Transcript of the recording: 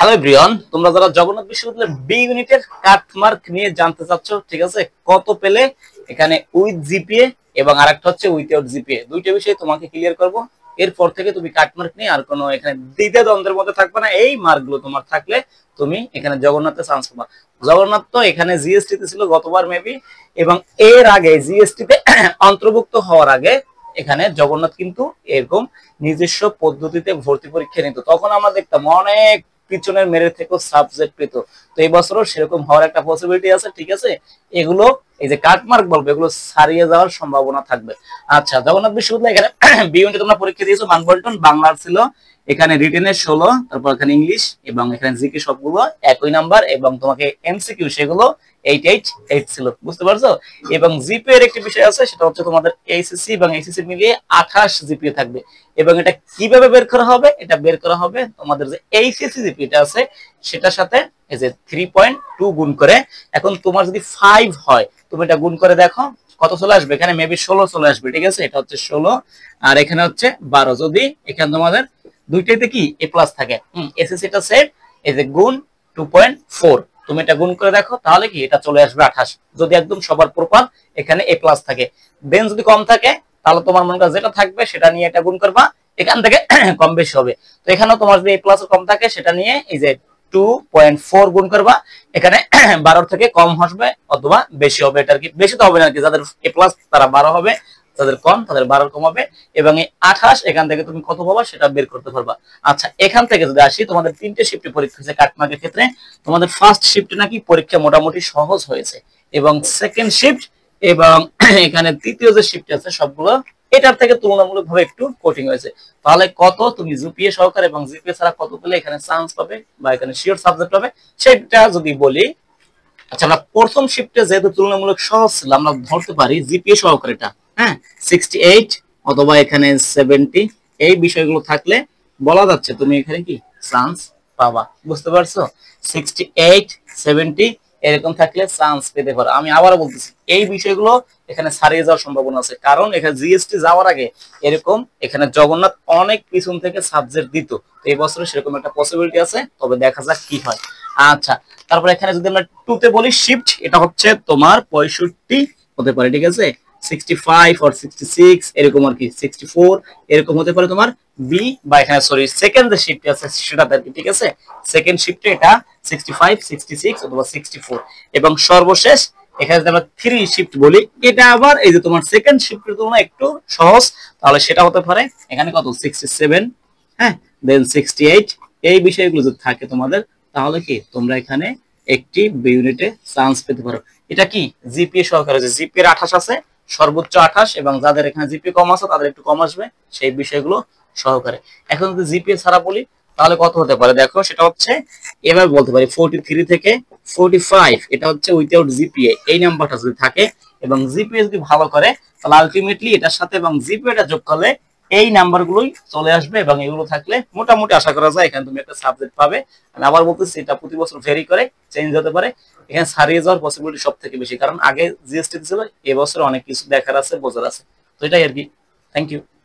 Hello everyone, তোমরা যারা জগন্নাথ বিশ্ববিদ্যালয়ের বি ইউনিটের কাটমার্ক নিয়ে জানতে চাচ্ছ, ঠিক আছে, কত পেলে এখানে উইথ জিপিএ এবং আরেকটা হচ্ছে উইথআউট জিপিএ, দুইটা বিষয় তোমাকে ক্লিয়ার করব। এরপর থেকে তুমি কাটমার্ক নিয়ে আর কোনো এখানে দ্বিধা দ্বন্দ্বের মধ্যে থাকবে না। এই মার্কগুলো তোমার থাকলে তুমি এখানে জগন্নাথে চান্স পাবা। জগন্নাথ তো এখানে জিএসটি তে ছিল গতবার মেবি, এবং এর আগে জিএসটি তে অন্তর্ভুক্ত হওয়ার আগে এখানে জগন্নাথ কিন্তু এরকম নিজস্ব পদ্ধতিতে ভর্তি পরীক্ষা নিত। তখন আমরা দেখতাম অনেক পিছনের মেরে থেকেও সাবজেক্ট পেত। তো এই বছরও সেরকম হওয়ার একটা পসিবিলিটি আছে, ঠিক আছে। এগুলো এই যে কাটমার্ক বলবো, এগুলো ছাড়িয়ে যাওয়ার সম্ভাবনা থাকবে। আচ্ছা, জগন্নাথ বিশ্ববিদ্যালয় এখানে বি ইউনিটে তোমরা পরীক্ষা দিয়েছো। মানবন্টন বাংলার ছিল, এখানে রিটেনের 16, তারপর এখানে ইংলিশ এবং এখানে জিকে সবগুলো একই নাম্বার, এবং তোমাকে এমসিকিউ সেগুলো 888 ছিল, বুঝতে পারছো। এবং জিপিএ এর একটি বিষয় আছে, সেটা হচ্ছে তোমাদের এইচএসসি এবং এইচএসসি মিলিয়ে 28 জিপিএ থাকবে। এবং এটা কিভাবে বের করা হবে? এটা বের করা হবে তোমাদের যে এইচএসসি জিপিএটা আছে সেটার সাথে এই যে 3.2 গুণ করে। এখন তোমার যদি 5 হয়, তুমি এটা গুণ করে দেখো কত চলে আসবে। এখানে মেবি 16 চলে আসবে, ঠিক আছে। এটা হচ্ছে 16 আর এখানে হচ্ছে 12। যদি এখানে তোমাদের দুইটাইতে কি এ প্লাস থাকে, এসএসসি টা সেট, এই যে গুণ 2.4, তুমি এটা গুণ করে দেখো, তাহলে কি এটা চলে আসবে 28। যদি একদম সবার প্রপার এখানে এ প্লাস থাকে। দেন যদি কম থাকে, তাহলে তোমার মনে করো যেটা থাকবে সেটা নিয়ে এটা গুণ করবা, এখান থেকে কম বেশি হবে। তো এখানেও তোমার যদি এ প্লাস কম থাকে, সেটা নিয়ে এই যে 2.4 গুণ করবা, এখানে 12 থেকে কম আসবে অথবা বেশি হবে। এটা আর কি, বেশি তো হবে না আর কি, যাদের এ প্লাস তারা 12 হবে, যাদের কম তাদের 12 কম হবে। এবং এই 28 এখান থেকে তুমি কত পাবা সেটা বের করতে পারবা। আচ্ছা, এখান থেকে যদি আসি, তোমাদের 3টে শিফটে পরীক্ষা হয়েছে কাটমার্কের ক্ষেত্রে। তোমাদের ফার্স্ট শিফটে নাকি পরীক্ষা মোটামুটি সহজ হয়েছে, এবং সেকেন্ড শিফট এবং এখানে তৃতীয় যে শিফট আছে সবগুলো এটার থেকে তুলনামূলকভাবে একটু কঠিন হয়েছে। তাহলে কত তুমি জিপিএ সহকারে এবং জিপিএ ছাড়া কত পেলে এখানে চান্স পাবে বা এখানে শিওর সাবজেক্ট পাবে সেটা যদি বলি। আচ্ছা, আমরা প্রথম শিফটে যেহেতু তুলনামূলক সহজ ছিল, আমরা ধরতে পারি জিপিএ সহকারে এটা, হ্যাঁ, 68 অথবা এখানে 70, এই বিষয়গুলো থাকলে বলা যাচ্ছে তুমি এখানে কি চান্স পাবা, বুঝতে পারছো। 68 70 এরকম থাকলে চান্স পেতে পারো। আমি আবারও বলতেছি, এই বিষয়গুলো এখানে ছাড়িয়ে যাওয়ার সম্ভাবনা আছে, কারণ এখানে জিএসটি যাওয়ার আগে এরকম এখানে জগন্নাথ অনেক পিছন থেকে সাবজেক্ট দিত। এই বছরে সেরকম একটা পসিবিলিটি আছে, তবে দেখা যাক কি হয়। আচ্ছা, তারপর এখানে যদি আমরা 2 তে বলি শিফট, এটা হচ্ছে তোমার 65 হতে পারে, ঠিক আছে। 65 অর 66 এরকম আর কি, 64 এরকম হতে পারে তোমার বি, বা এখানে সরি সেকেন্ড যে শিফট আছে সেটাতে আর কি, ঠিক আছে। সেকেন্ড শিফটে এটা 65 66 অথবা 64। এবং সর্বশেষ এখানে যদি আমরা 3 শিফট বলি, এটা আবার এই যে তোমার সেকেন্ড শিফটের তুলনায় একটু সহজ, তাহলে সেটা হতে পারে এখানে কত 67, হ্যাঁ, দেন 68। এই বিষয়গুলো যদি থাকে তোমাদের, তাহলে কি তোমরা এখানে একটি বি ইউনিটে চান্স পেতে পারো। এটা কি জিপিএ সহকারে, যে জিপিএ 28 আছে, সর্বোচ্চ 28, এবং যাদের এখানে জিপিএ কম আছে তাদের একটু কম আসবে, সেই বিষয়গুলো সহকারে। এখন যদি জিপিএ ছাড়া বলি, তাহলে কত হতে পারে দেখো, সেটা হচ্ছে এভাবে বলতে পারি 43 থেকে 45, এটা হচ্ছে উইথআউট জিপিএ। এই নাম্বারটা যদি থাকে এবং জিপিএ যদি ভালো করে, তাহলে আলটিমেটলি এটার সাথে এবং জিপিএটা যোগ করলে এই নাম্বারগুলোই চলে আসবে। এবং এগুলো থাকলে মোটামুটি আশা করা যায় এখানে তুমি একটা সাবজেক্ট পাবে। আমি আবার বলতেছি, এটা প্রতি বছর ভেরি করে চেঞ্জ হতে পারে, এখানে ছাড়িয়ে যাওয়ার পসিবিলিটি সব থেকে বেশি, কারণ আগে জিএসটি ছিল, এবছর অনেক কিছু দেখার আছে, বোঝার আছে। তো এটাই আর কি। Thank you.